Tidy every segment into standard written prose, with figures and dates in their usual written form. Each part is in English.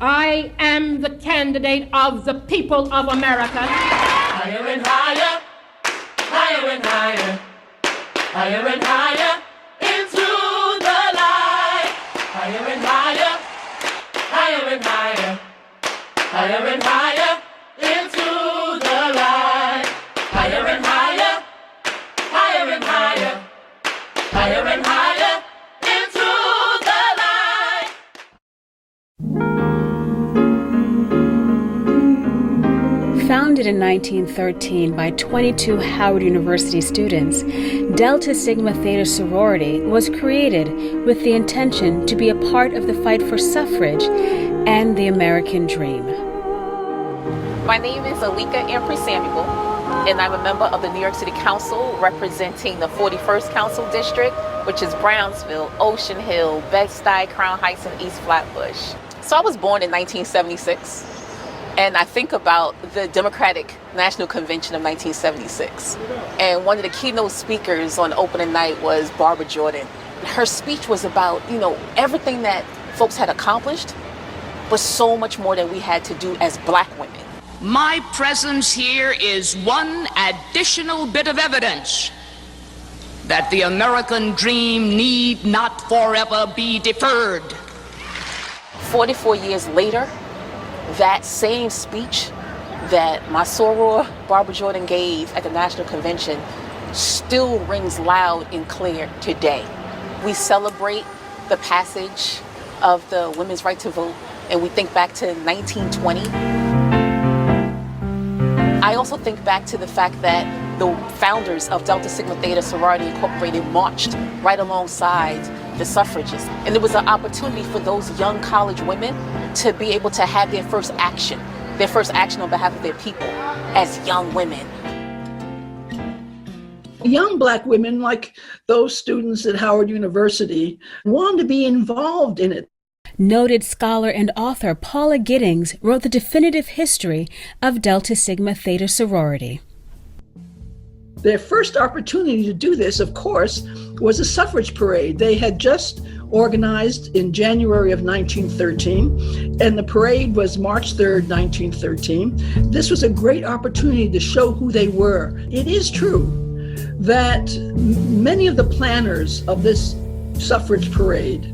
I am the candidate of the people of America. Higher and higher, higher and higher, higher and higher into the light. Higher and higher, higher and higher, higher and higher into the light. Higher and higher, higher and higher, higher and higher into the light. Founded in 1913 by 22 Howard University students, Delta Sigma Theta sorority was created with the intention to be a part of the fight for suffrage and the American dream. My name is Alika Ampry Samuel, and I'm a member of the New York City Council representing the 41st Council District, which is Brownsville, Ocean Hill, Bed-Stuy, Crown Heights, and East Flatbush. So I was born in 1976. And I think about the Democratic National Convention of 1976. And one of the keynote speakers on opening night was Barbara Jordan. Her speech was about, everything that folks had accomplished, but so much more that we had to do as Black women. My presence here is one additional bit of evidence that the American dream need not forever be deferred. 44 years later, that same speech that my soror Barbara Jordan gave at the National Convention still rings loud and clear today. We celebrate the passage of the women's right to vote, and we think back to 1920. I also think back to the fact that the founders of Delta Sigma Theta Sorority Incorporated marched right alongside the suffragists. And there was an opportunity for those young college women to be able to have their first action on behalf of their people as young women. Young Black women, like those students at Howard University, wanted to be involved in it. Noted scholar and author Paula Giddings wrote the definitive history of Delta Sigma Theta sorority. Their first opportunity to do this, of course, was a suffrage parade. They had just organized in January of 1913, and the parade was March 3rd, 1913. This was a great opportunity to show who they were. It is true that many of the planners of this suffrage parade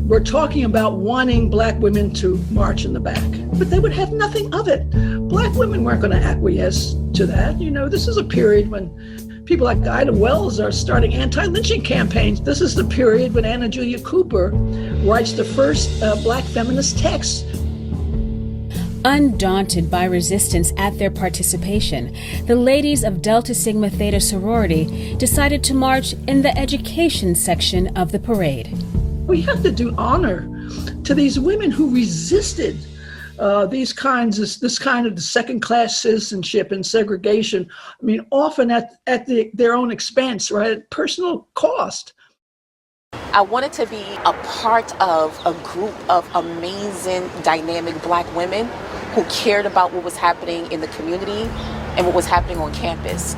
were talking about wanting Black women to march in the back, but they would have nothing of it. Black women weren't going to acquiesce to that. This is a period when people like Ida Wells are starting anti-lynching campaigns. This is the period when Anna Julia Cooper writes the first Black feminist text. Undaunted by resistance at their participation, the ladies of Delta Sigma Theta sorority decided to march in the education section of the parade. We have to do honor to these women who resisted this kind of second-class citizenship and segregation. I mean, often at their own expense, right, at personal cost. I wanted to be a part of a group of amazing, dynamic Black women who cared about what was happening in the community and what was happening on campus.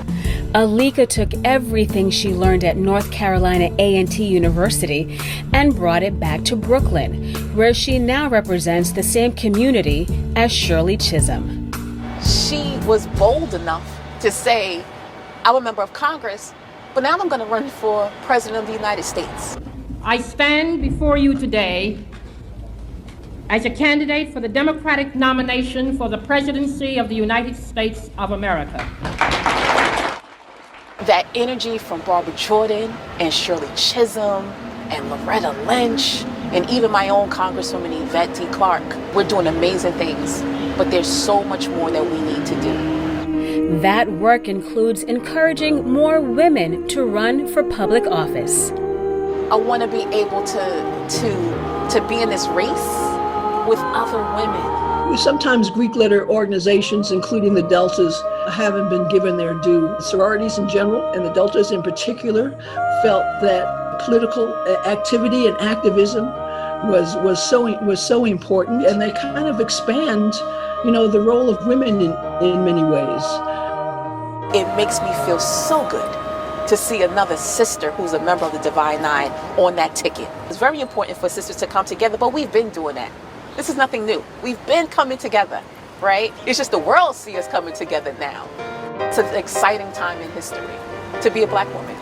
Alika took everything she learned at North Carolina A&T University and brought it back to Brooklyn, where she now represents the same community as Shirley Chisholm. She was bold enough to say, I'm a member of Congress, but now I'm going to run for President of the United States. I stand before you today as a candidate for the Democratic nomination for the presidency of the United States of America. That energy from Barbara Jordan and Shirley Chisholm and Loretta Lynch and even my own Congresswoman Yvette D. Clarke. We're doing amazing things, but there's so much more that we need to do. That work includes encouraging more women to run for public office. I want to be able to be in this race with other women. Sometimes Greek letter organizations, including the Deltas, haven't been given their due. Sororities in general, and the Deltas in particular, felt that political activity and activism was so important, and they kind of expand, the role of women in many ways. It makes me feel so good to see another sister who's a member of the Divine Nine on that ticket. It's very important for sisters to come together, but we've been doing that. This is nothing new. We've been coming together, right? It's just the world see us coming together now. It's an exciting time in history to be a Black woman.